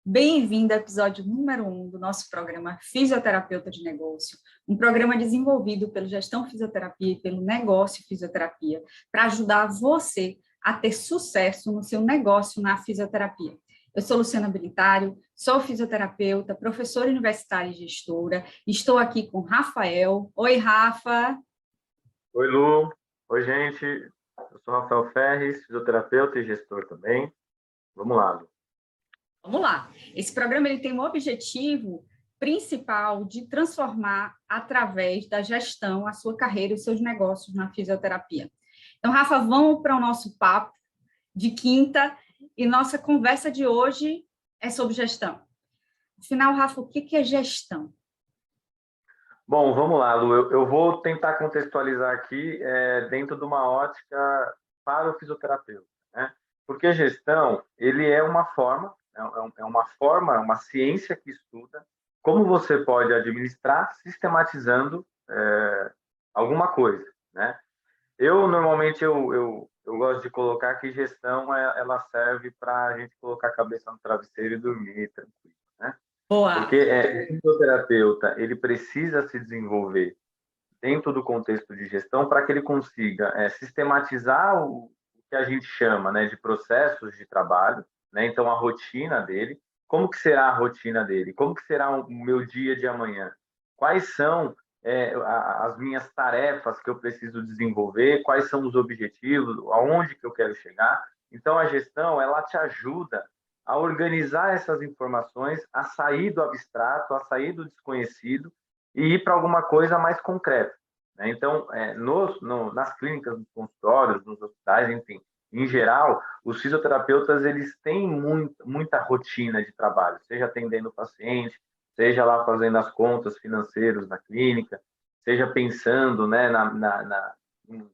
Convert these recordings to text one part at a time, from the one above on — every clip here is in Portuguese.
Bem-vindo ao episódio número 1 do nosso programa Fisioterapeuta de Negócio, um programa desenvolvido pelo Gestão Fisioterapia e pelo Negócio Fisioterapia, para ajudar você a ter sucesso no seu negócio na fisioterapia. Eu sou Luciana Bilitário, sou fisioterapeuta, professora universitária e gestora, estou aqui com Rafael. Oi, Rafa! Oi, Lu. Oi, gente. Eu sou Rafael Ferres, fisioterapeuta e gestor também. Vamos lá, Lu. Vamos lá. Esse programa ele tem um objetivo principal de transformar, através da gestão, a sua carreira e os seus negócios na fisioterapia. Então, Rafa, vamos para o nosso papo de quinta, e nossa conversa de hoje é sobre gestão. Afinal, Rafa, o que é gestão? Bom, vamos lá, Lu. Eu vou tentar contextualizar aqui dentro de uma ótica para o fisioterapeuta, né? Porque gestão, ele é uma forma, uma ciência que estuda como você pode administrar sistematizando alguma coisa, né? Normalmente, eu gosto de colocar que gestão ela serve para a gente colocar a cabeça no travesseiro e dormir tranquilo, né? Boa! Porque o fisioterapeuta ele precisa se desenvolver dentro do contexto de gestão para que ele consiga sistematizar o que a gente chama, né, de processos de trabalho, né? Então, a rotina dele, como que será a rotina dele? Como que será o meu dia de amanhã? Quais são as minhas tarefas que eu preciso desenvolver? Quais são os objetivos? Aonde que eu quero chegar? Então, a gestão, ela te ajuda a organizar essas informações, a sair do abstrato, a sair do desconhecido e ir para alguma coisa mais concreta, né? Então, nas clínicas, nos consultórios, nos hospitais, enfim, em geral, os fisioterapeutas eles têm muita rotina de trabalho, seja atendendo o paciente, seja lá fazendo as contas financeiras na clínica, seja pensando, né,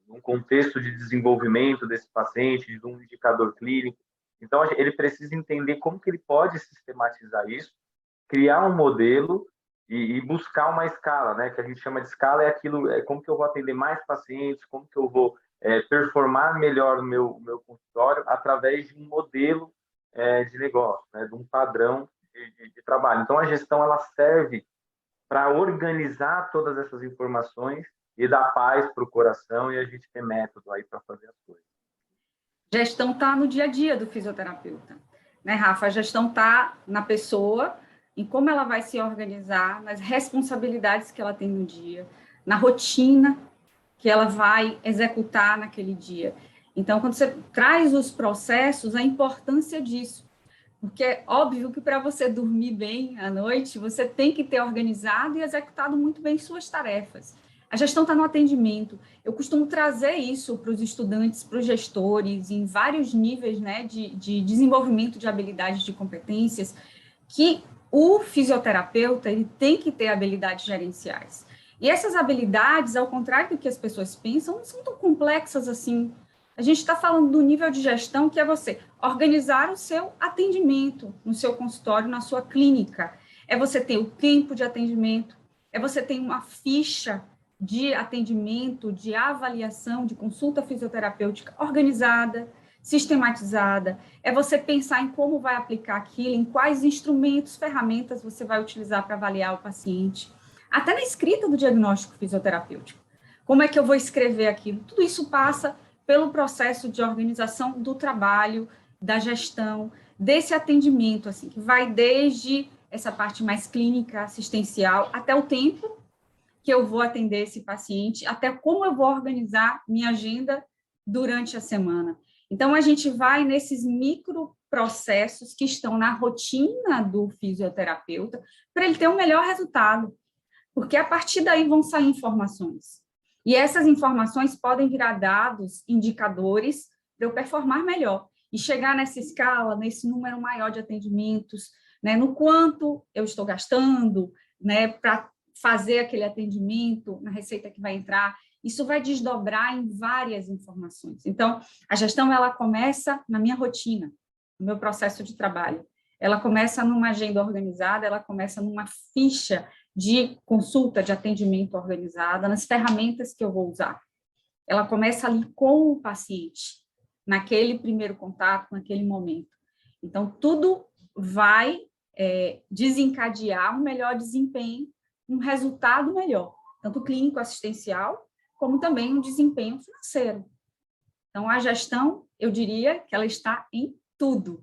num contexto de desenvolvimento desse paciente, de um indicador clínico. Então, ele precisa entender como que ele pode sistematizar isso, criar um modelo e buscar uma escala, né? Que a gente chama de escala como que eu vou atender mais pacientes, como que eu vou performar melhor no meu consultório através de um modelo de negócio, né? De um padrão de trabalho. Então, a gestão ela serve para organizar todas essas informações e dar paz para o coração e a gente ter método aí para fazer as coisas. Gestão está no dia a dia do fisioterapeuta, né, Rafa? A gestão está na pessoa, em como ela vai se organizar, nas responsabilidades que ela tem no dia, na rotina que ela vai executar naquele dia. Então, quando você traz os processos, a importância disso, porque é óbvio que para você dormir bem à noite, você tem que ter organizado e executado muito bem suas tarefas. A gestão está no atendimento. Eu costumo trazer isso para os estudantes, para os gestores, em vários níveis, né, de desenvolvimento de habilidades, de competências, que o fisioterapeuta ele tem que ter habilidades gerenciais. E essas habilidades, ao contrário do que as pessoas pensam, não são tão complexas assim. A gente está falando do nível de gestão que é você organizar o seu atendimento no seu consultório, na sua clínica. É você ter o tempo de atendimento, é você ter uma ficha de atendimento, de avaliação, de consulta fisioterapêutica organizada, sistematizada, é você pensar em como vai aplicar aquilo, em quais instrumentos, ferramentas você vai utilizar para avaliar o paciente, até na escrita do diagnóstico fisioterapêutico. Como é que eu vou escrever aquilo? Tudo isso passa pelo processo de organização do trabalho, da gestão, desse atendimento, assim, que vai desde essa parte mais clínica, assistencial, até o tempo que eu vou atender esse paciente, até como eu vou organizar minha agenda durante a semana. Então, a gente vai nesses microprocessos que estão na rotina do fisioterapeuta para ele ter um melhor resultado, porque a partir daí vão sair informações. E essas informações podem virar dados, indicadores, para eu performar melhor e chegar nessa escala, nesse número maior de atendimentos, né, no quanto eu estou gastando, né, para fazer aquele atendimento, na receita que vai entrar. Isso vai desdobrar em várias informações. Então, a gestão ela começa na minha rotina, no meu processo de trabalho. Ela começa numa agenda organizada, ela começa numa ficha de consulta, de atendimento organizada, nas ferramentas que eu vou usar. Ela começa ali com o paciente, naquele primeiro contato, naquele momento. Então, tudo vai desencadear um melhor desempenho, um resultado melhor, tanto clínico assistencial, como também um desempenho financeiro. Então, a gestão, eu diria que ela está em tudo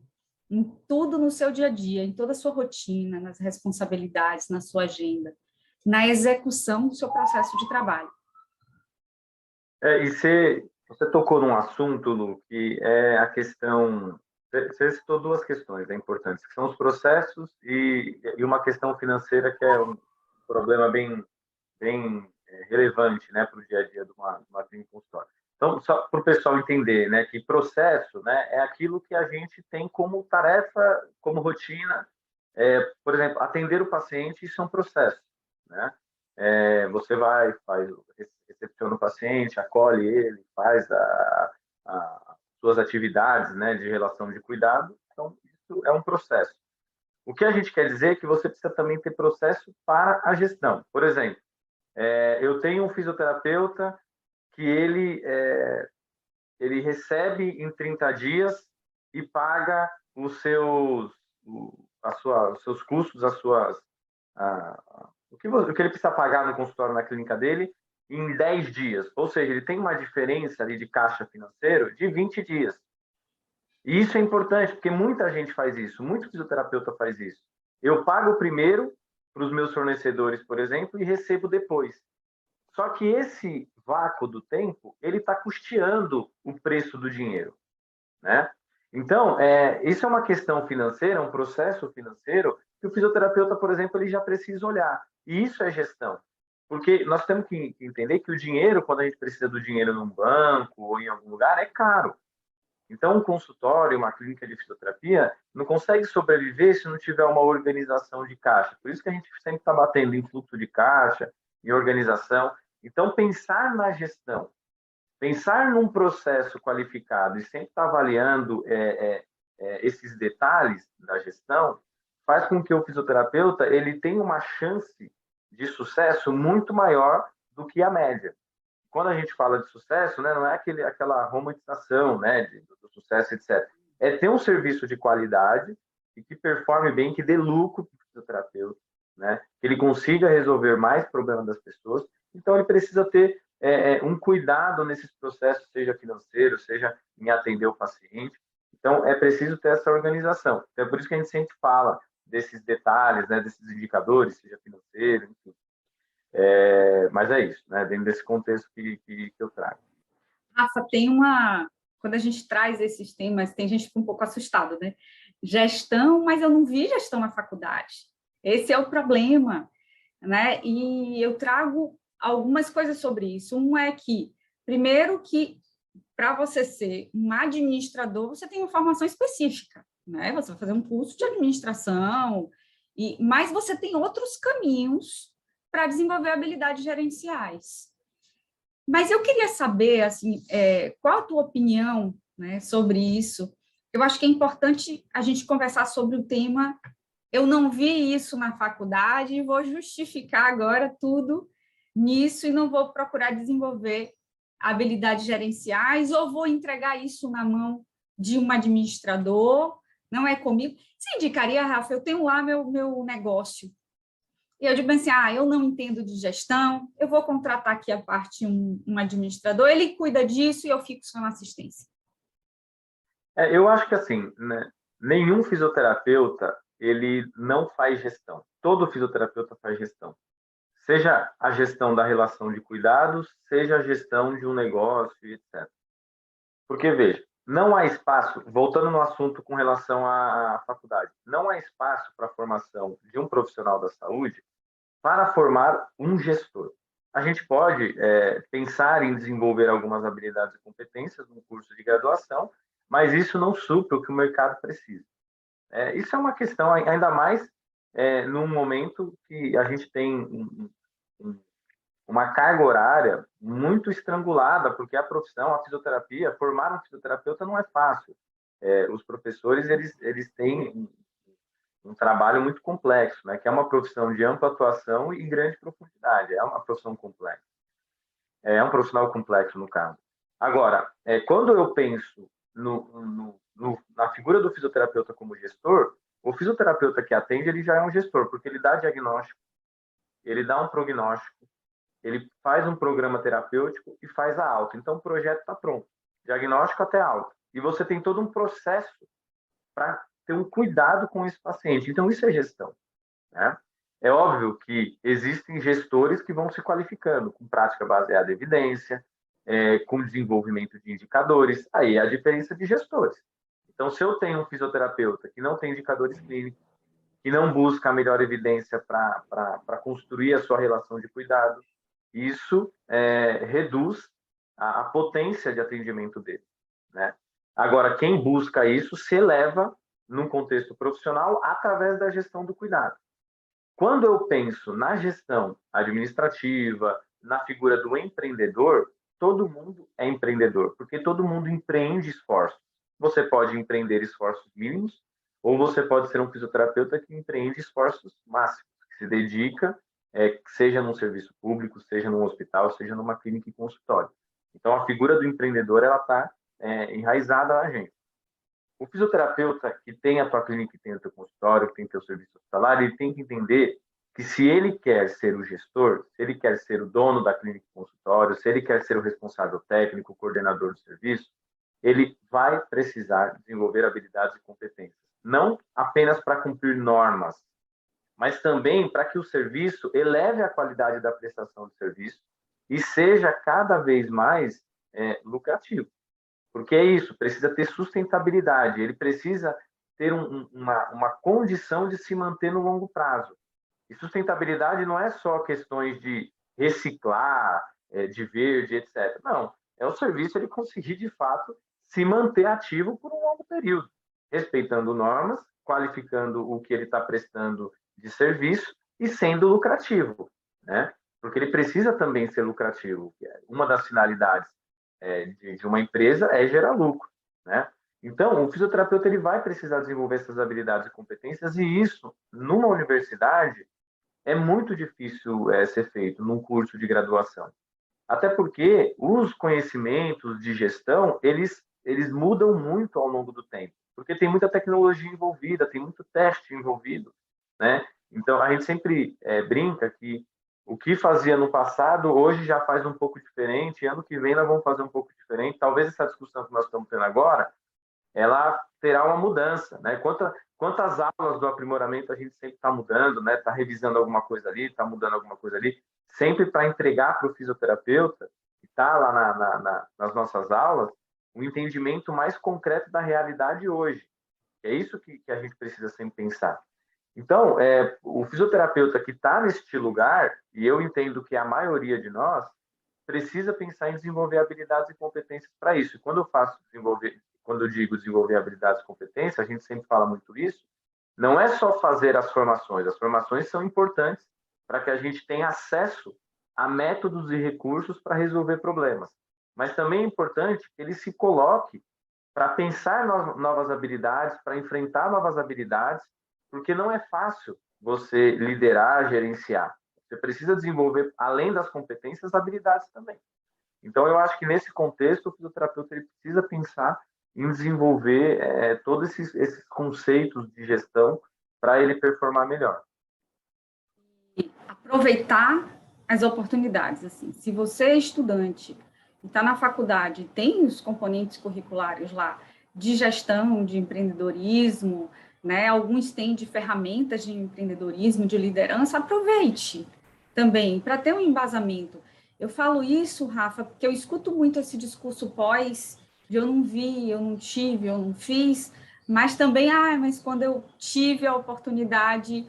no seu dia a dia, em toda a sua rotina, nas responsabilidades, na sua agenda, na execução do seu processo de trabalho. E você tocou num assunto, Lu, que é a questão... Você citou duas questões importantes, que são os processos e uma questão financeira que é um problema bem relevante, né, para o dia a dia de uma clínica consultória. Então, só para o pessoal entender, né, que processo, né, é aquilo que a gente tem como tarefa, como rotina. Por exemplo, atender o paciente, isso é um processo, né? Você recepciona o paciente, acolhe ele, faz as suas atividades, né, de relação de cuidado. Então, isso é um processo. O que a gente quer dizer é que você precisa também ter processo para a gestão. Por exemplo, eu tenho um fisioterapeuta que ele recebe em 30 dias e paga os seus custos, o que ele precisa pagar no consultório, na clínica dele, em 10 dias. Ou seja, ele tem uma diferença ali de caixa financeiro de 20 dias. E isso é importante, porque muita gente faz isso, muito fisioterapeuta faz isso. Eu pago primeiro para os meus fornecedores, por exemplo, e recebo depois. Só que esse vácuo do tempo, ele está custeando o preço do dinheiro, né? Então, isso é uma questão financeira, um processo financeiro que o fisioterapeuta, por exemplo, ele já precisa olhar. E isso é gestão. Porque nós temos que entender que o dinheiro, quando a gente precisa do dinheiro num banco ou em algum lugar, é caro. Então, um consultório, uma clínica de fisioterapia, não consegue sobreviver se não tiver uma organização de caixa. Por isso que a gente sempre está batendo em fluxo de caixa, em organização. Então, pensar na gestão, pensar num processo qualificado e sempre estar avaliando esses detalhes da gestão, faz com que o fisioterapeuta ele tenha uma chance de sucesso muito maior do que a média. Quando a gente fala de sucesso, né, não é aquela romantização, né, do sucesso, etc. É ter um serviço de qualidade e que performe bem, que dê lucro para o fisioterapeuta, né, que ele consiga resolver mais problemas das pessoas. Então, ele precisa ter um cuidado nesses processos, seja financeiro, seja em atender o paciente. Então, é preciso ter essa organização. Então, é por isso que a gente sempre fala desses detalhes, né, desses indicadores, seja financeiro, enfim. Mas é isso, né? Dentro desse contexto que eu trago. Rafa, quando a gente traz esses temas, tem gente que fica um pouco assustada, né? Gestão, mas eu não vi gestão na faculdade. Esse é o problema, né? E eu trago algumas coisas sobre isso. Um é que, primeiro, que para você ser um administrador, você tem uma formação específica, né? Você vai fazer um curso de administração, mas você tem outros caminhos para desenvolver habilidades gerenciais. Mas eu queria saber, assim, qual a tua opinião, né, sobre isso? Eu acho que é importante a gente conversar sobre o tema. Eu não vi isso na faculdade e vou justificar agora tudo nisso e não vou procurar desenvolver habilidades gerenciais ou vou entregar isso na mão de um administrador, não é comigo. Você indicaria, Rafa, eu tenho lá meu negócio, e eu digo assim, eu não entendo de gestão, eu vou contratar aqui a parte um administrador, ele cuida disso e eu fico só na assistência. Eu acho que assim, né, nenhum fisioterapeuta ele não faz gestão. Todo fisioterapeuta faz gestão. Seja a gestão da relação de cuidados, seja a gestão de um negócio, etc. Porque, veja, não há espaço, voltando no assunto com relação à faculdade, não há espaço para a formação de um profissional da saúde para formar um gestor. A gente pode pensar em desenvolver algumas habilidades e competências no curso de graduação, mas isso não supre o que o mercado precisa. Isso é uma questão, ainda mais num momento que a gente tem uma carga horária muito estrangulada, porque a profissão, a fisioterapia, formar um fisioterapeuta não é fácil. Os professores, eles têm um trabalho muito complexo, né? Que é uma profissão de ampla atuação e grande profundidade. É uma profissão complexa. É um profissional complexo, no caso. Agora, quando eu penso na figura do fisioterapeuta como gestor, O fisioterapeuta que atende, ele já é um gestor, porque ele dá diagnóstico, ele dá um prognóstico, ele faz um programa terapêutico e faz a alta. Então, o projeto está pronto, diagnóstico até alta. E você tem todo um processo para ter um cuidado com esse paciente. Então, isso é gestão, né? É óbvio que existem gestores que vão se qualificando com prática baseada em evidência, com desenvolvimento de indicadores. Aí é a diferença de gestores. Então, se eu tenho um fisioterapeuta que não tem indicadores clínicos, que não busca a melhor evidência para construir a sua relação de cuidado, isso reduz a potência de atendimento dele, né? Agora, quem busca isso se eleva num contexto profissional através da gestão do cuidado. Quando eu penso na gestão administrativa, na figura do empreendedor, todo mundo é empreendedor, porque todo mundo empreende esforços. Você pode empreender esforços mínimos, ou você pode ser um fisioterapeuta que empreende esforços máximos, que se dedica, seja num serviço público, seja num hospital, seja numa clínica e consultório. Então, a figura do empreendedor ela está enraizada na gente. O fisioterapeuta que tem a tua clínica, que tem o teu consultório, que tem o teu serviço hospitalar, ele tem que entender que se ele quer ser o gestor, se ele quer ser o dono da clínica e consultório, se ele quer ser o responsável técnico, o coordenador do serviço, ele vai precisar desenvolver habilidades e competências. Não apenas para cumprir normas, mas também para que o serviço eleve a qualidade da prestação de serviço e seja cada vez mais lucrativo. Porque é isso, precisa ter sustentabilidade, ele precisa ter uma condição de se manter no longo prazo. E sustentabilidade não é só questões de reciclar, de verde, etc. Não, é o serviço ele conseguir, de fato, se manter ativo por um longo período, respeitando normas, qualificando o que ele está prestando de serviço e sendo lucrativo, né? Porque ele precisa também ser lucrativo. Uma das finalidades de uma empresa é gerar lucro, né? Então, o fisioterapeuta ele vai precisar desenvolver essas habilidades e competências, e isso, numa universidade, é muito difícil ser feito num curso de graduação. Até porque os conhecimentos de gestão, eles mudam muito ao longo do tempo, porque tem muita tecnologia envolvida, tem muito teste envolvido, né? Então, a gente sempre brinca que o que fazia no passado, hoje já faz um pouco diferente, e ano que vem nós vamos fazer um pouco diferente. Talvez essa discussão que nós estamos tendo agora, ela terá uma mudança, né? Quantas aulas do aprimoramento a gente sempre está mudando, né? Está revisando alguma coisa ali, está mudando alguma coisa ali, sempre para entregar para o fisioterapeuta, que está lá nas nossas aulas, um entendimento mais concreto da realidade hoje. É isso que a gente precisa sempre pensar. Então, o fisioterapeuta que está neste lugar, e eu entendo que a maioria de nós, precisa pensar em desenvolver habilidades e competências para isso. E quando eu digo desenvolver habilidades e competências, a gente sempre fala muito isso, não é só fazer as formações são importantes para que a gente tenha acesso a métodos e recursos para resolver problemas, mas também é importante que ele se coloque para pensar novas habilidades, para enfrentar novas habilidades, porque não é fácil você liderar, gerenciar. Você precisa desenvolver, além das competências, habilidades também. Então, eu acho que nesse contexto, o fisioterapeuta ele precisa pensar em desenvolver todos esses conceitos de gestão para ele performar melhor. Aproveitar as oportunidades. Assim, se você é estudante e está na faculdade, tem os componentes curriculares lá de gestão, de empreendedorismo, né? Alguns têm de ferramentas de empreendedorismo, de liderança, aproveite também para ter um embasamento. Eu falo isso, Rafa, porque eu escuto muito esse discurso pós, de eu não vi, eu não tive, eu não fiz, mas também, mas quando eu tive a oportunidade,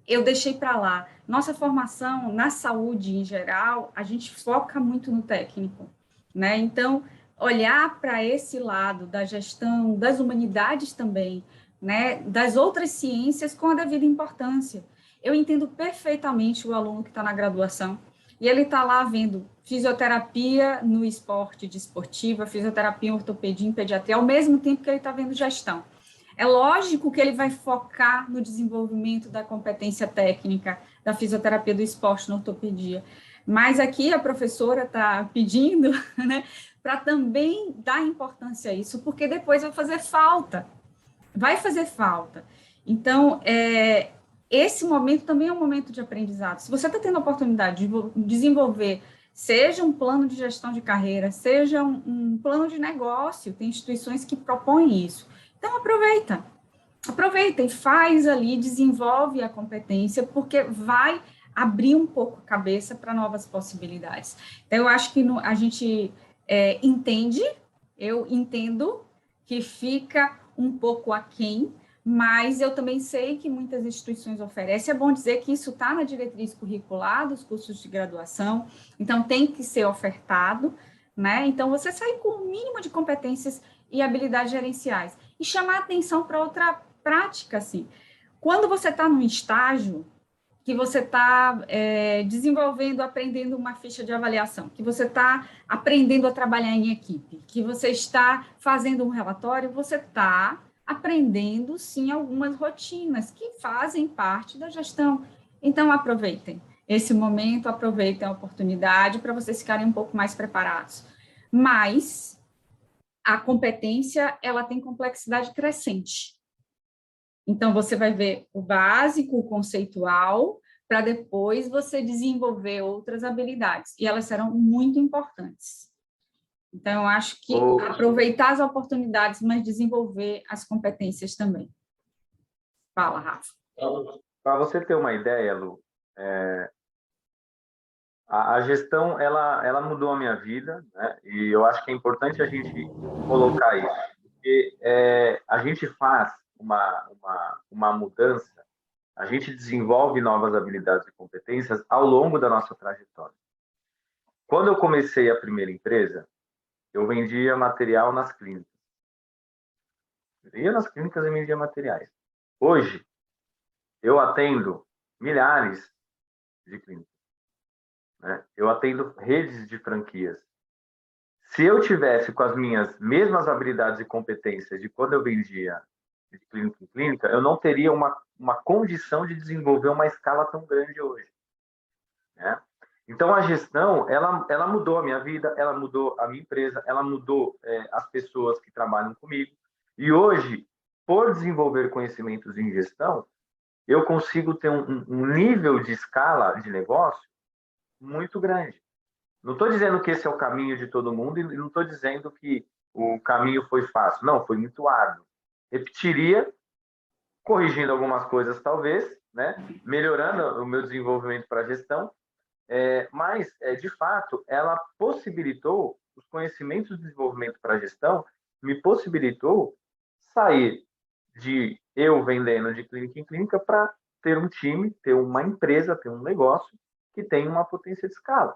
eu deixei para lá. Nossa formação na saúde em geral, a gente foca muito no técnico, né? Então, olhar para esse lado da gestão, das humanidades também, né? Das outras ciências com a devida importância. Eu entendo perfeitamente o aluno que está na graduação e ele está lá vendo fisioterapia no esporte desportiva, fisioterapia em ortopedia, em pediatria, ao mesmo tempo que ele está vendo gestão. É lógico que ele vai focar no desenvolvimento da competência técnica da fisioterapia do esporte na ortopedia. Mas aqui a professora está pedindo, né, para também dar importância a isso, porque depois vai fazer falta. Vai fazer falta. Então, esse momento também é um momento de aprendizado. Se você está tendo a oportunidade de desenvolver, seja um plano de gestão de carreira, seja um plano de negócio, tem instituições que propõem isso. Então, aproveita e faz ali, desenvolve a competência, porque vai abrir um pouco a cabeça para novas possibilidades. Então, eu acho que a gente eu entendo que fica um pouco aquém, mas eu também sei que muitas instituições oferecem. É bom dizer que isso está na diretriz curricular dos cursos de graduação, então tem que ser ofertado, né? Então, você sai com o mínimo de competências e habilidades gerenciais. E chamar atenção para outra prática, assim. Quando você está num estágio que você está desenvolvendo, aprendendo uma ficha de avaliação, que você está aprendendo a trabalhar em equipe, que você está fazendo um relatório, você está aprendendo, sim, algumas rotinas que fazem parte da gestão. Então, aproveitem esse momento, aproveitem a oportunidade para vocês ficarem um pouco mais preparados. Mas a competência, ela tem complexidade crescente. Então, você vai ver o básico, o conceitual, para depois você desenvolver outras habilidades, e elas serão muito importantes. Então, eu acho que aproveitar as oportunidades, mas desenvolver as competências também. Fala, Rafa. Para você ter uma ideia, Lu, a gestão, ela mudou a minha vida, né? E eu acho que é importante a gente colocar isso, porque a gente faz uma mudança, a gente desenvolve novas habilidades e competências ao longo da nossa trajetória. Quando eu comecei a primeira empresa, eu vendia material nas clínicas. Eu ia nas clínicas e vendia materiais. Hoje, eu atendo milhares de clínicas, né? Eu atendo redes de franquias. Se eu tivesse com as minhas mesmas habilidades e competências de quando eu vendia de clínica em clínica, eu não teria uma condição de desenvolver uma escala tão grande hoje, né? Então, a gestão, ela mudou a minha vida, ela mudou a minha empresa, ela mudou as pessoas que trabalham comigo. E hoje, por desenvolver conhecimentos em gestão, eu consigo ter um nível de escala de negócio muito grande. Não estou dizendo que esse é o caminho de todo mundo e não estou dizendo que o caminho foi fácil. Não, foi muito árduo. Repetiria, corrigindo algumas coisas talvez, né? Melhorando o meu desenvolvimento para a gestão, mas, de fato, ela possibilitou, os conhecimentos de desenvolvimento para a gestão, me possibilitou sair de eu vendendo de clínica em clínica para ter um time, ter uma empresa, ter um negócio que tem uma potência de escala.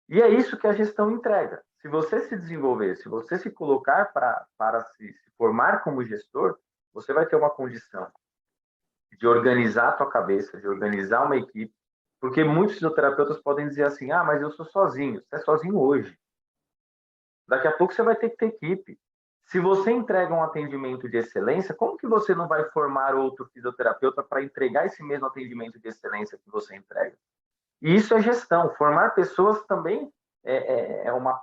E é isso que a gestão entrega. Se você se desenvolver, se você se colocar para se formar como gestor, você vai ter uma condição de organizar a tua cabeça, de organizar uma equipe, porque muitos fisioterapeutas podem dizer assim, mas eu sou sozinho. Você é sozinho hoje. Daqui a pouco você vai ter que ter equipe. Se você entrega um atendimento de excelência, como que você não vai formar outro fisioterapeuta para entregar esse mesmo atendimento de excelência que você entrega? E isso é gestão. Formar pessoas também é uma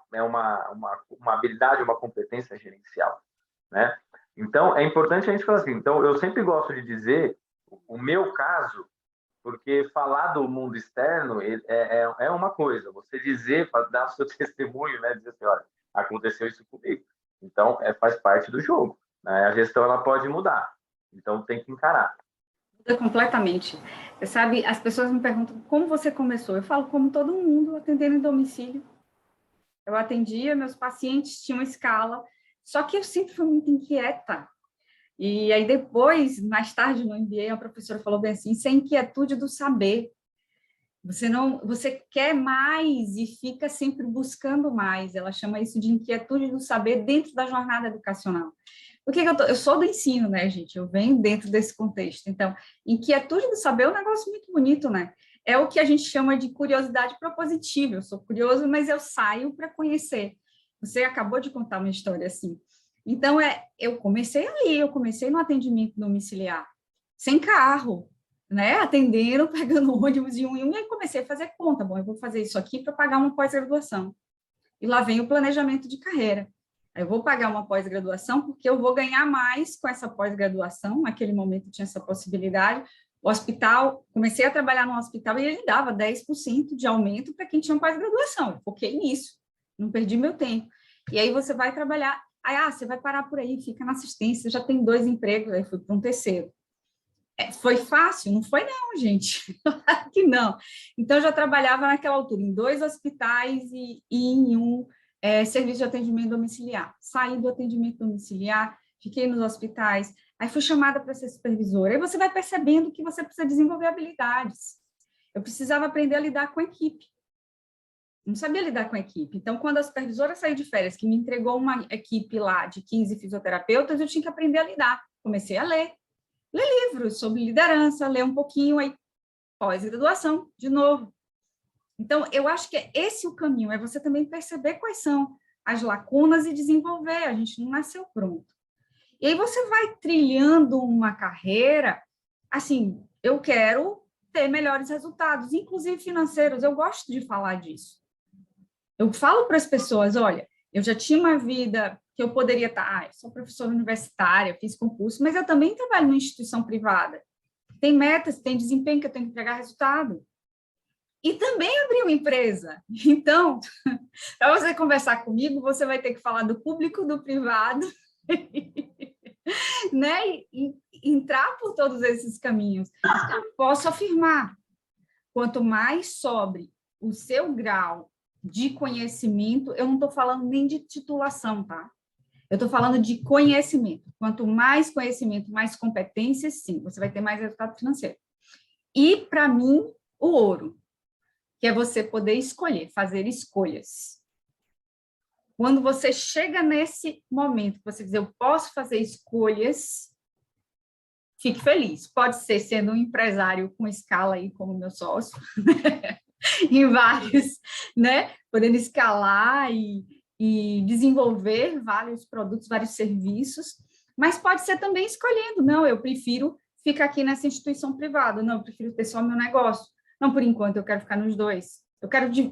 habilidade, uma competência gerencial, né? Então, é importante a gente falar assim. Então, eu sempre gosto de dizer o meu caso, porque falar do mundo externo é uma coisa. Você dizer, dar o seu testemunho, né? Dizer assim, olha, aconteceu isso comigo. Então, faz parte do jogo, né? A gestão, ela pode mudar. Então, tem que encarar. Muda completamente. Você sabe, as pessoas me perguntam como você começou. Eu falo como todo mundo, atendendo em domicílio. Eu atendia, meus pacientes tinham escala, só que eu sempre fui muito inquieta. E aí depois, mais tarde no MBA, a professora falou bem assim, isso é inquietude do saber. Você quer mais e fica sempre buscando mais. Ela chama isso de inquietude do saber dentro da jornada educacional. Por que eu sou do ensino, né, gente? Eu venho dentro desse contexto. Então, inquietude do saber é um negócio muito bonito, né? É o que a gente chama de curiosidade propositiva. Eu sou curioso, mas eu saio para conhecer. Você acabou de contar uma história assim. Então, eu comecei ali, eu comecei no atendimento domiciliar, sem carro, né? Atendendo, pegando ônibus de um em um, e aí comecei a fazer conta. Bom, eu vou fazer isso aqui para pagar uma pós-graduação. E lá vem o planejamento de carreira. Eu vou pagar uma pós-graduação porque eu vou ganhar mais com essa pós-graduação. Naquele momento tinha essa possibilidade. O hospital, comecei a trabalhar no hospital e ele dava 10% de aumento para quem tinha pós-graduação. Eu foquei nisso, não perdi meu tempo. E aí você vai trabalhar, aí você vai parar por aí, fica na assistência, já tem 2 empregos, aí fui para um terceiro. Foi fácil? Não foi não, gente. Claro que não. Então, eu já trabalhava naquela altura em 2 hospitais e em um serviço de atendimento domiciliar. Saí do atendimento domiciliar, fiquei nos hospitais, aí fui chamada para ser supervisora. Aí você vai percebendo que você precisa desenvolver habilidades. Eu precisava aprender a lidar com a equipe. Não sabia lidar com a equipe. Então, quando a supervisora saiu de férias, que me entregou uma equipe lá de 15 fisioterapeutas, eu tinha que aprender a lidar. Comecei a ler livros sobre liderança, ler um pouquinho, aí pós-graduação, de novo. Então, eu acho que é esse o caminho, é você também perceber quais são as lacunas e desenvolver, a gente não nasceu pronto. E aí você vai trilhando uma carreira, assim, eu quero ter melhores resultados, inclusive financeiros, eu gosto de falar disso. Eu falo para as pessoas, olha, eu já tinha uma vida que eu poderia estar, eu sou professora universitária, fiz concurso, mas eu também trabalho numa instituição privada. Tem metas, tem desempenho que eu tenho que entregar resultado. E também abri uma empresa. Então, para você conversar comigo, você vai ter que falar do público, do privado, né? E entrar por todos esses caminhos. Eu posso afirmar, quanto mais sobre o seu grau de conhecimento, eu não estou falando nem de titulação, tá? Eu estou falando de conhecimento. Quanto mais conhecimento, mais competências, sim, você vai ter mais resultado financeiro. E, para mim, o ouro, que é você poder escolher, fazer escolhas. Quando você chega nesse momento, que você diz, eu posso fazer escolhas, fique feliz. Pode ser sendo um empresário com escala aí, como meu sócio, em vários, né? Podendo escalar e desenvolver vários produtos, vários serviços, mas pode ser também escolhendo, não, eu prefiro ficar aqui nessa instituição privada, não, eu prefiro ter só meu negócio, não, por enquanto, eu quero ficar nos 2,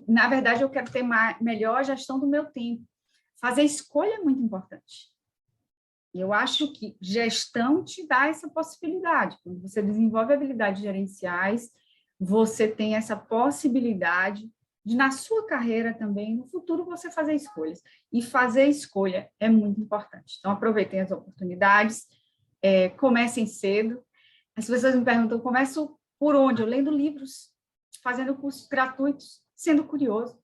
na verdade, eu quero ter melhor gestão do meu tempo, fazer escolha é muito importante, e eu acho que gestão te dá essa possibilidade, quando você desenvolve habilidades gerenciais, você tem essa possibilidade de, na sua carreira também, no futuro, você fazer escolhas. E fazer escolha é muito importante. Então, aproveitem as oportunidades, comecem cedo. As pessoas me perguntam, começo por onde? Eu lendo livros, fazendo cursos gratuitos, sendo curioso.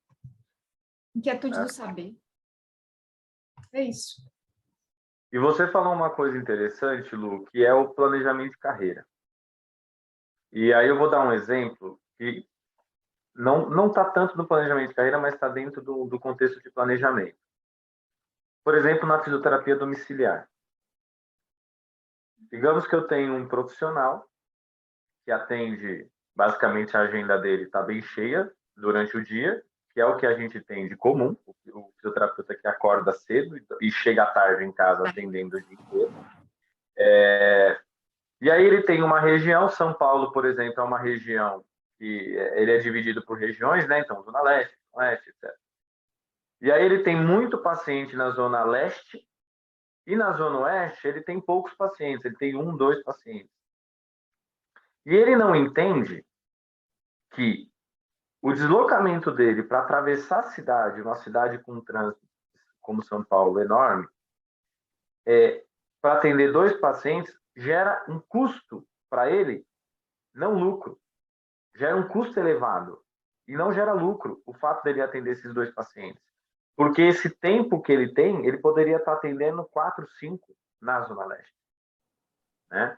Inquietude do saber. É isso. E você falou uma coisa interessante, Lu, que é o planejamento de carreira. E aí eu vou dar um exemplo que não está tanto no planejamento de carreira, mas está dentro do contexto de planejamento. Por exemplo, na fisioterapia domiciliar. Digamos que eu tenho um profissional que atende, basicamente a agenda dele está bem cheia durante o dia, que é o que a gente tem de comum, o fisioterapeuta que acorda cedo e chega à tarde em casa atendendo o dia inteiro. E aí ele tem uma região, São Paulo, por exemplo, é uma região que ele é dividido por regiões, né? Então, Zona Leste, Oeste, etc. E aí ele tem muito paciente na Zona Leste e na Zona Oeste ele tem poucos pacientes, ele tem 1, 2 pacientes. E ele não entende que o deslocamento dele para atravessar a cidade, uma cidade com um trânsito como São Paulo enorme, para atender 2 pacientes, gera um custo para ele, não lucro. Gera um custo elevado e não gera lucro o fato dele atender esses 2 pacientes. Porque esse tempo que ele tem, ele poderia estar atendendo 4, 5 na Zona Leste. Né?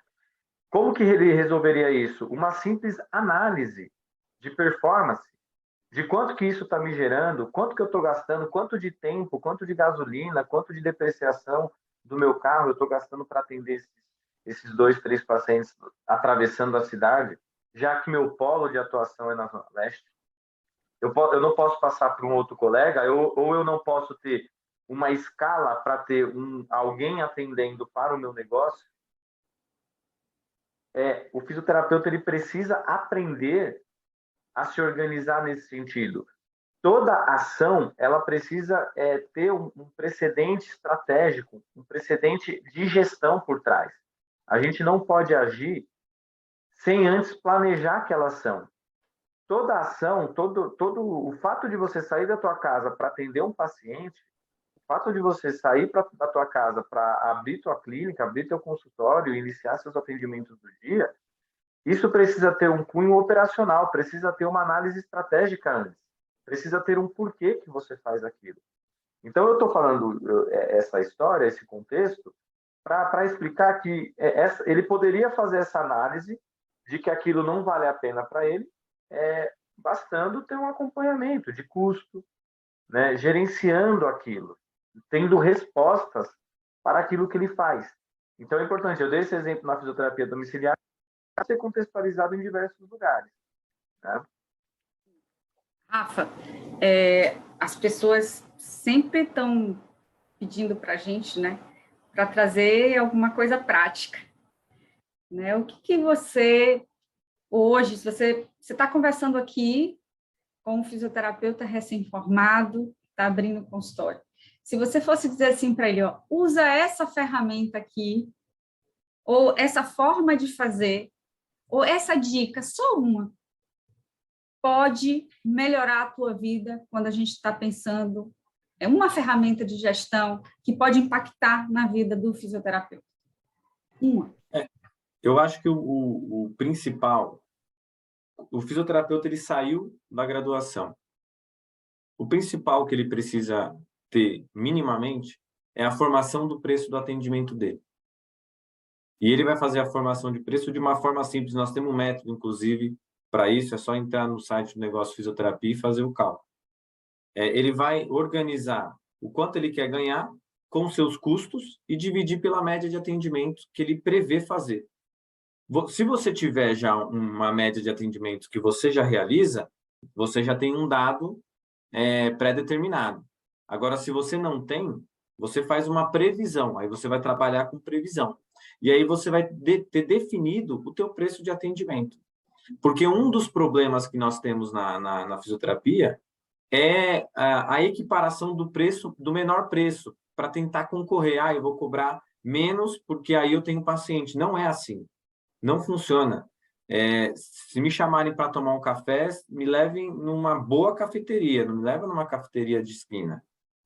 Como que ele resolveria isso? Uma simples análise de performance, de quanto que isso está me gerando, quanto que eu estou gastando, quanto de tempo, quanto de gasolina, quanto de depreciação do meu carro eu estou gastando para atender esses 2, 3 pacientes atravessando a cidade, já que meu polo de atuação é na Zona Leste. Eu não posso passar para um outro colega, ou eu não posso ter uma escala para ter alguém atendendo para o meu negócio. O fisioterapeuta ele precisa aprender a se organizar nesse sentido. toda ação ela precisa ter um precedente estratégico, um precedente de gestão por trás. A gente não pode agir sem antes planejar aquela ação. Toda ação, todo o fato de você sair da tua casa para atender um paciente, o fato de você sair da tua casa para abrir tua clínica, abrir teu consultório, iniciar seus atendimentos do dia, isso precisa ter um cunho operacional, precisa ter uma análise estratégica antes, precisa ter um porquê que você faz aquilo. Então, eu estou falando essa história, esse contexto, para explicar que ele poderia fazer essa análise de que aquilo não vale a pena para ele, bastando ter um acompanhamento de custo, né, gerenciando aquilo, tendo respostas para aquilo que ele faz. Então, é importante, eu dei esse exemplo na fisioterapia domiciliar, para ser contextualizado em diversos lugares, né? Rafa, as pessoas sempre estão pedindo para a gente, né, para trazer alguma coisa prática, né? O que você, hoje, se você está conversando aqui com um fisioterapeuta recém-formado, está abrindo consultório, se você fosse dizer assim para ele, ó, usa essa ferramenta aqui, ou essa forma de fazer, ou essa dica, só uma, pode melhorar a tua vida quando a gente está pensando uma ferramenta de gestão que pode impactar na vida do fisioterapeuta. Uma. Eu acho que o principal, o fisioterapeuta ele saiu da graduação. O principal que ele precisa ter minimamente é a formação do preço do atendimento dele. E ele vai fazer a formação de preço de uma forma simples. Nós temos um método, inclusive, para isso. É só entrar no site do Negócio Fisioterapia e fazer o cálculo. Ele vai organizar o quanto ele quer ganhar com seus custos e dividir pela média de atendimentos que ele prevê fazer. Se você tiver já uma média de atendimentos que você já realiza, você já tem um dado pré-determinado. Agora, se você não tem, você faz uma previsão. Aí você vai trabalhar com previsão. E aí você vai ter definido o teu preço de atendimento. Porque um dos problemas que nós temos na fisioterapia é a equiparação do preço, do menor preço, para tentar concorrer. Eu vou cobrar menos porque aí eu tenho paciente. Não é assim. Não funciona. Se me chamarem para tomar um café, me levem numa boa cafeteria, não me levem numa cafeteria de esquina,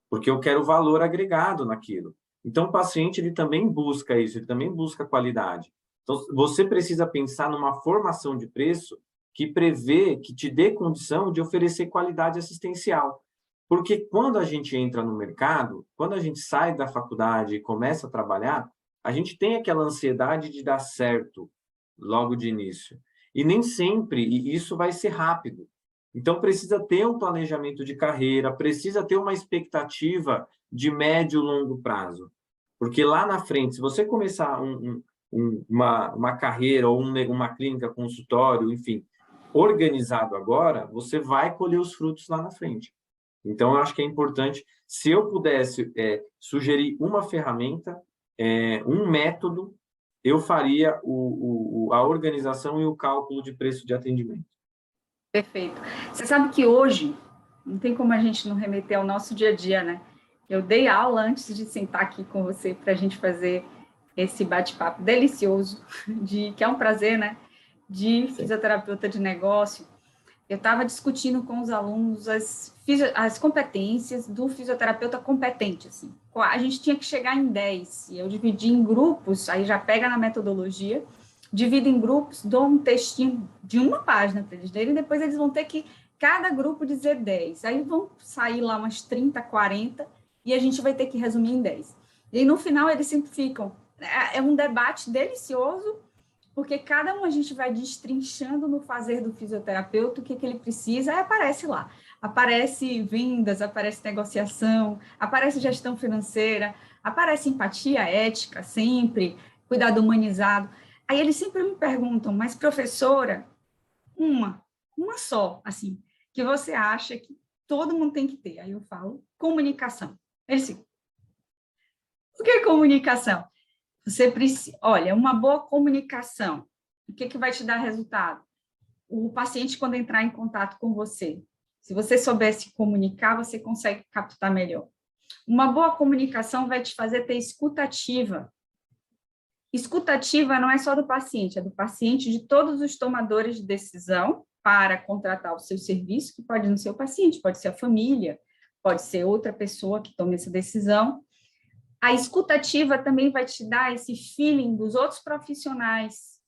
porque eu quero valor agregado naquilo. Então, o paciente ele também busca isso, ele também busca qualidade. Então, você precisa pensar numa formação de preço que prevê, que te dê condição de oferecer qualidade assistencial. Porque quando a gente entra no mercado, quando a gente sai da faculdade e começa a trabalhar, a gente tem aquela ansiedade de dar certo logo de início. E nem sempre isso vai ser rápido. Então, precisa ter um planejamento de carreira, precisa ter uma expectativa de médio e longo prazo. Porque lá na frente, se você começar uma carreira ou uma clínica, consultório, enfim, organizado agora, você vai colher os frutos lá na frente. Então, eu acho que é importante, se eu pudesse sugerir uma ferramenta, um método, eu faria a organização e o cálculo de preço de atendimento. Perfeito. Você sabe que hoje, não tem como a gente não remeter ao nosso dia a dia, né? Eu dei aula antes de sentar aqui com você para a gente fazer esse bate-papo delicioso, que é um prazer, né? De fisioterapeuta de negócio. Eu estava discutindo com os alunos as competências do fisioterapeuta competente, assim. A gente tinha que chegar em 10, e eu dividi em grupos, aí já pega na metodologia, divido em grupos, dou um textinho de uma página para eles lerem, e depois eles vão ter que, cada grupo, dizer 10. Aí vão sair lá umas 30, 40, e a gente vai ter que resumir em 10. E no final eles simplificam. É um debate delicioso, porque cada um a gente vai destrinchando no fazer do fisioterapeuta o que ele precisa, aí aparece lá. Aparece vendas, aparece negociação, aparece gestão financeira, aparece empatia, ética, sempre, cuidado humanizado. Aí eles sempre me perguntam, mas professora, uma só, assim, que você acha que todo mundo tem que ter? Aí eu falo, comunicação. Eles assim, o que é comunicação? Você precisa, olha, uma boa comunicação, o que vai te dar resultado? O paciente, quando entrar em contato com você Se você souber se comunicar, você consegue captar melhor. Uma boa comunicação vai te fazer ter escuta ativa. Escuta ativa não é só do paciente, é do paciente, de todos os tomadores de decisão para contratar o seu serviço, que pode não ser o paciente, pode ser a família, pode ser outra pessoa que tome essa decisão. A escuta ativa também vai te dar esse feeling dos outros profissionais.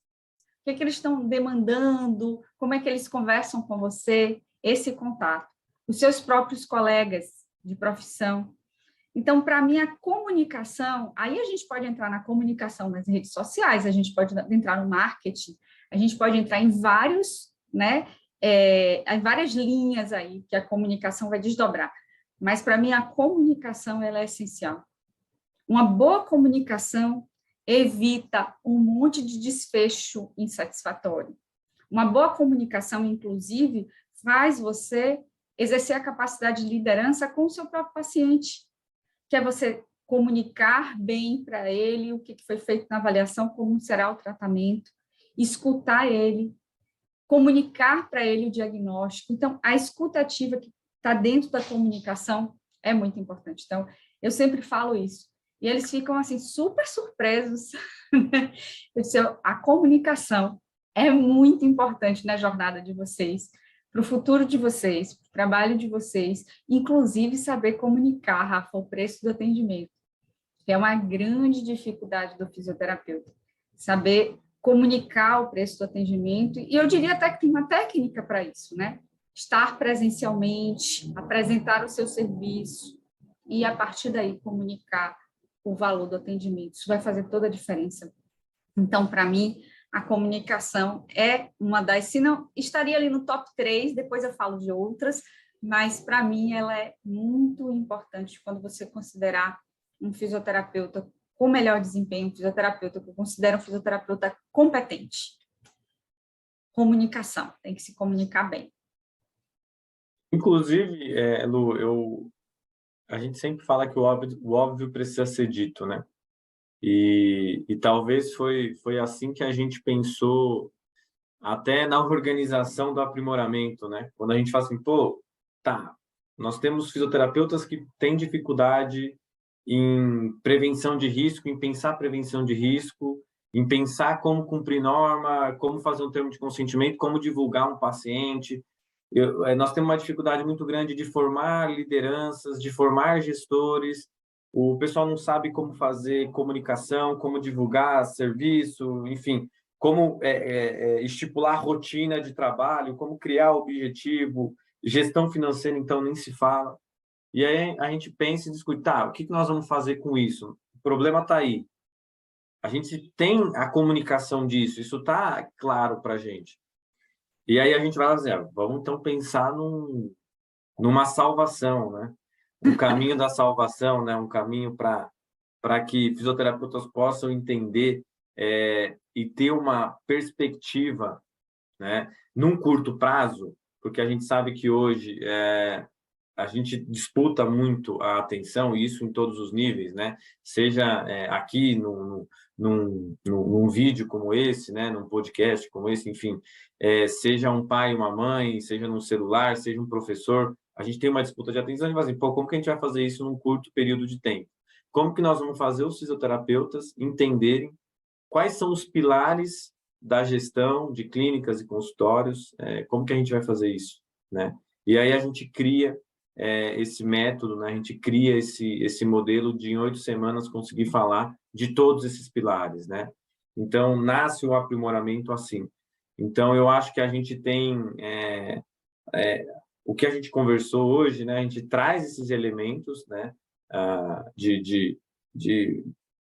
O que é que eles estão demandando, como é que eles conversam com você, esse contato. Os seus próprios colegas de profissão. Então, para mim, a comunicação, aí a gente pode entrar na comunicação nas redes sociais, a gente pode entrar no marketing, a gente pode entrar em vários, né, em várias linhas aí que a comunicação vai desdobrar. Mas, para mim, a comunicação ela é essencial. Uma boa comunicação evita um monte de desfecho insatisfatório. Uma boa comunicação, inclusive, faz você exercer a capacidade de liderança com o seu próprio paciente, que é você comunicar bem para ele o que foi feito na avaliação, como será o tratamento, escutar ele, comunicar para ele o diagnóstico. Então, a escuta ativa que está dentro da comunicação é muito importante. Então, eu sempre falo isso. E eles ficam, assim, super surpresos. Eu disse, a comunicação é muito importante na jornada de vocês, para o futuro de vocês, para o trabalho de vocês, inclusive saber comunicar, Rafa, o preço do atendimento, que é uma grande dificuldade do fisioterapeuta, saber comunicar o preço do atendimento, e eu diria até que tem uma técnica para isso, né? Estar presencialmente, apresentar o seu serviço, e a partir daí comunicar o valor do atendimento. Isso vai fazer toda a diferença. Então, para mim, a comunicação é uma das, se não, estaria ali no top 3, depois eu falo de outras, mas para mim ela é muito importante quando você considerar um fisioterapeuta com melhor desempenho, um fisioterapeuta que eu considero um fisioterapeuta competente. Comunicação, tem que se comunicar bem. Inclusive, Lu, a gente sempre fala que o óbvio precisa ser dito, né? E talvez foi assim que a gente pensou até na organização do aprimoramento, né? Quando a gente fala assim, pô, tá, nós temos fisioterapeutas que têm dificuldade em prevenção de risco, em pensar prevenção de risco, em pensar como cumprir norma, como fazer um termo de consentimento, como divulgar um paciente. Nós temos uma dificuldade muito grande de formar lideranças, de formar gestores. O pessoal não sabe como fazer comunicação, como divulgar serviço, enfim, como estipular rotina de trabalho, como criar objetivo, gestão financeira, então, nem se fala. E aí a gente pensa e discute, tá, o que nós vamos fazer com isso? O problema está aí. A gente tem a comunicação disso, isso está claro para a gente. E aí a gente vai dizer, vamos então pensar numa salvação, né? Um caminho da salvação, né? Um caminho para que fisioterapeutas possam entender e ter uma perspectiva, né? Num curto prazo, porque a gente sabe que hoje a gente disputa muito a atenção, e isso em todos os níveis, né? Seja aqui num vídeo como esse, né? Num podcast como esse, enfim, seja um pai, uma mãe, seja num celular, seja um professor, a gente tem uma disputa de atenção, a gente vai assim, pô, como que a gente vai fazer isso num curto período de tempo? Como que nós vamos fazer os fisioterapeutas entenderem quais são os pilares da gestão de clínicas e consultórios, como que a gente vai fazer isso, né? E aí a gente cria esse método, né? A gente cria esse modelo de em 8 semanas conseguir falar de todos esses pilares, né? Então, nasce o aprimoramento assim. Então, eu acho que a gente tem o que a gente conversou hoje, né? A gente traz esses elementos, né? De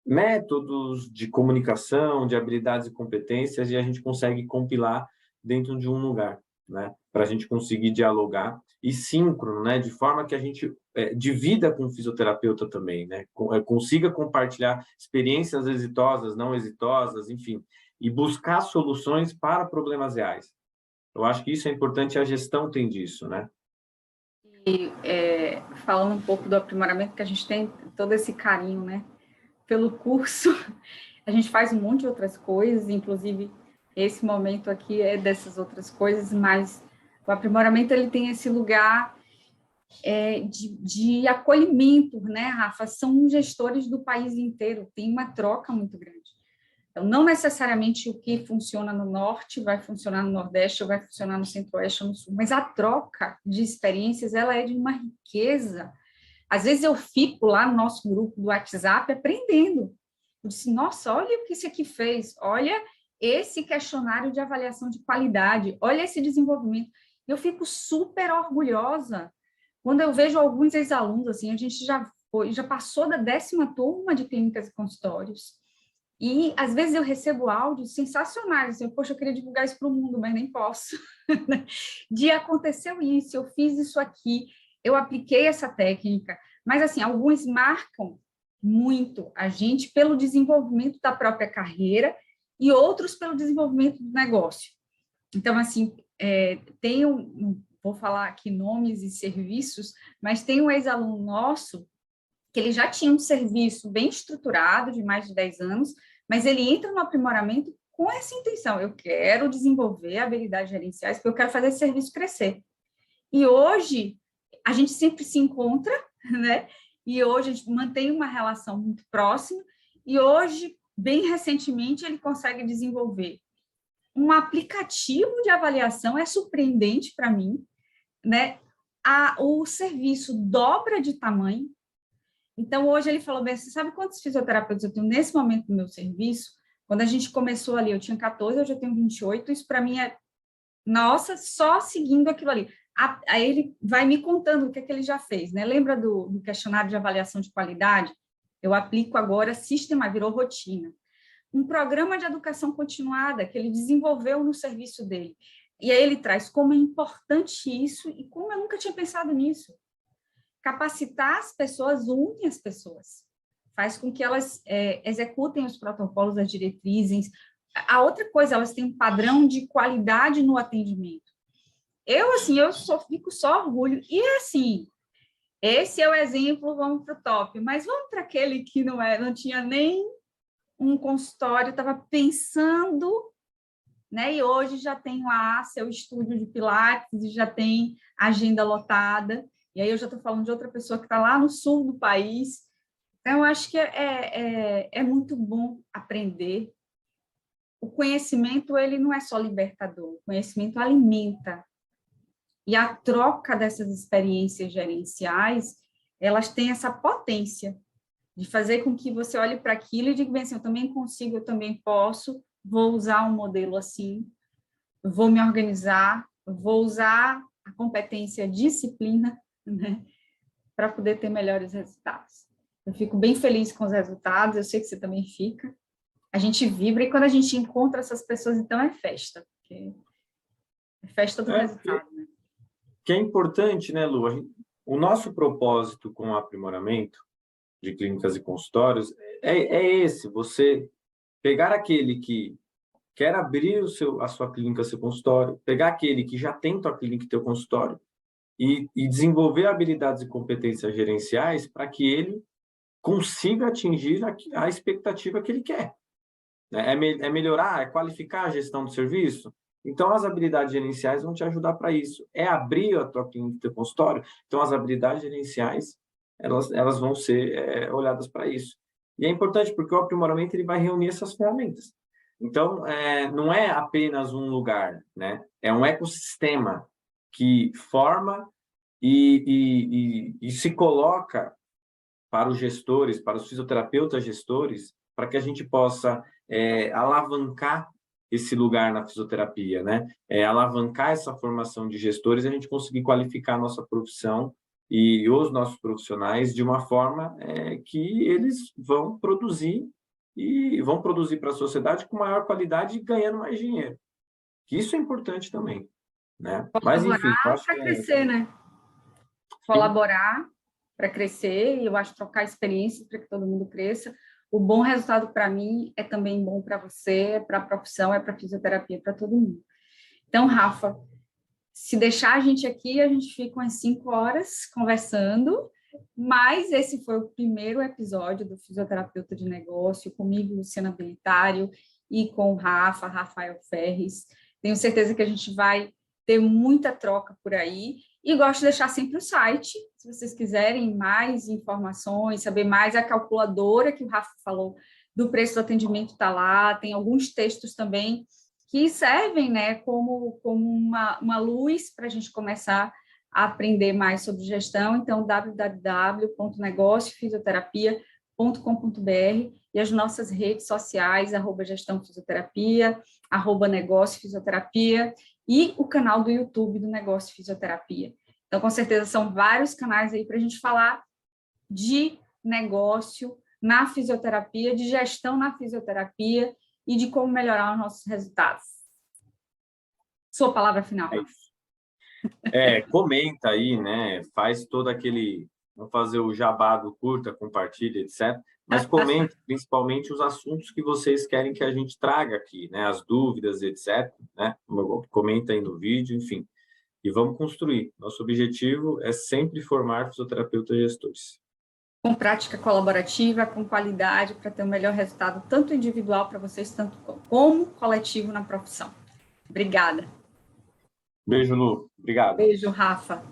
métodos de comunicação, de habilidades e competências, e a gente consegue compilar dentro de um lugar, né? Para a gente conseguir dialogar e síncrono, né? De forma que a gente divida com o fisioterapeuta também, né? Consiga compartilhar experiências exitosas, não exitosas, enfim, e buscar soluções para problemas reais. Eu acho que isso é importante, a gestão tem disso, né? E falando um pouco do aprimoramento, que a gente tem todo esse carinho, né? Pelo curso, a gente faz um monte de outras coisas, inclusive esse momento aqui é dessas outras coisas, mas O aprimoramento ele tem esse lugar de acolhimento, né, Rafa? São gestores do país inteiro, tem uma troca muito grande. Então, não necessariamente o que funciona no Norte vai funcionar no Nordeste, ou vai funcionar no Centro-Oeste ou no Sul, mas a troca de experiências, ela é de uma riqueza. Às vezes eu fico lá no nosso grupo do WhatsApp aprendendo. Eu disse, nossa, olha o que esse aqui fez, olha esse questionário de avaliação de qualidade, olha esse desenvolvimento. Eu fico super orgulhosa quando eu vejo alguns ex-alunos, assim, a gente já passou da 10ª turma de clínicas e consultórios, e às vezes eu recebo áudios sensacionais, assim, poxa, eu queria divulgar isso para o mundo, mas nem posso. De aconteceu isso, eu fiz isso aqui, eu apliquei essa técnica, mas assim, alguns marcam muito a gente pelo desenvolvimento da própria carreira e outros pelo desenvolvimento do negócio. Então, assim, vou falar aqui nomes e serviços, mas tem um ex-aluno nosso que ele já tinha um serviço bem estruturado, de mais de 10 anos, mas ele entra no aprimoramento com essa intenção, eu quero desenvolver habilidades gerenciais, porque eu quero fazer esse serviço crescer. E hoje, a gente sempre se encontra, né? E hoje a gente mantém uma relação muito próxima, e hoje, bem recentemente, ele consegue desenvolver um aplicativo de avaliação, é surpreendente para mim, né? O serviço dobra de tamanho. Então, hoje ele falou bem, você sabe quantos fisioterapeutas eu tenho nesse momento no meu serviço? Quando a gente começou ali, eu tinha 14, hoje eu tenho 28, isso para mim é, nossa, só seguindo aquilo ali. Aí ele vai me contando o que é que ele já fez, né? Lembra do questionário de avaliação de qualidade? Eu aplico agora virou rotina. Um programa de educação continuada que ele desenvolveu no serviço dele. E aí ele traz como é importante isso e como eu nunca tinha pensado nisso. Capacitar as pessoas une as pessoas, faz com que elas executem os protocolos, as diretrizes. A outra coisa, elas têm um padrão de qualidade no atendimento. Eu fico só orgulho. E assim, esse é o exemplo, vamos para o top, mas vamos para aquele que não tinha nem um consultório, estava pensando, né? E hoje já tem lá seu estúdio de Pilates e já tem agenda lotada. E aí eu já estou falando de outra pessoa que está lá no sul do país. Então, eu acho que é muito bom aprender. O conhecimento, ele não é só libertador, o conhecimento alimenta. E a troca dessas experiências gerenciais, elas têm essa potência de fazer com que você olhe para aquilo e diga bem assim, eu também consigo, eu também posso, vou usar um modelo assim, vou me organizar, vou usar a competência disciplina, né, para poder ter melhores resultados. Eu fico bem feliz com os resultados, eu sei que você também fica. A gente vibra e quando a gente encontra essas pessoas, então é festa, porque é festa do resultado, né? Que é importante, né, Lu? O nosso propósito com o aprimoramento de clínicas e consultórios é esse, você pegar aquele que quer abrir a sua clínica, seu consultório, pegar aquele que já tem tua clínica e teu consultório e desenvolver habilidades e competências gerenciais para que ele consiga atingir a expectativa que ele quer. É melhorar, é qualificar a gestão do serviço? Então, as habilidades gerenciais vão te ajudar para isso. É abrir a tua clínica, teu consultório? Então, as habilidades gerenciais, elas vão ser olhadas para isso. E é importante porque o aprimoramento ele vai reunir essas ferramentas. Então, não é apenas um lugar, né? É um ecossistema que forma e se coloca para os gestores, para os fisioterapeutas gestores, para que a gente possa alavancar esse lugar na fisioterapia, né? Alavancar essa formação de gestores e a gente conseguir qualificar a nossa profissão e os nossos profissionais de uma forma que eles vão produzir para a sociedade com maior qualidade e ganhando mais dinheiro. Que isso é importante também, né? Mas enfim, para crescer, né? Colaborar para crescer, e eu acho trocar experiências para que todo mundo cresça. O bom resultado para mim é também bom para você, para a profissão, para a fisioterapia, para todo mundo. Então, Rafa, se deixar a gente aqui, a gente fica umas 5 horas conversando, mas esse foi o primeiro episódio do Fisioterapeuta de Negócio, comigo, Luciana Belitário, e com o Rafael Ferres. Tenho certeza que a gente vai ter muita troca por aí. E gosto de deixar sempre o site, se vocês quiserem mais informações, saber mais, a calculadora que o Rafa falou do preço do atendimento está lá, tem alguns textos também que servem, né, como uma luz para a gente começar a aprender mais sobre gestão. Então, www.negociofisioterapia.com.br e as nossas redes sociais, @gestãofisioterapia, @negociofisioterapia, e o canal do YouTube do Negócio Fisioterapia. Então, com certeza, são vários canais aí para a gente falar de negócio na fisioterapia, de gestão na fisioterapia e de como melhorar os nossos resultados. Sua palavra final. Comenta aí, né? Faz todo aquele... Vamos fazer o jabá do curta, compartilha, etc. Mas comente principalmente os assuntos que vocês querem que a gente traga aqui, né? As dúvidas, etc. Né? Comenta aí no vídeo, enfim. E vamos construir. Nosso objetivo é sempre formar fisioterapeutas e gestores. Com prática colaborativa, com qualidade, para ter um melhor resultado, tanto individual para vocês, tanto como coletivo na profissão. Obrigada. Beijo, Lu. Obrigado. Beijo, Rafa.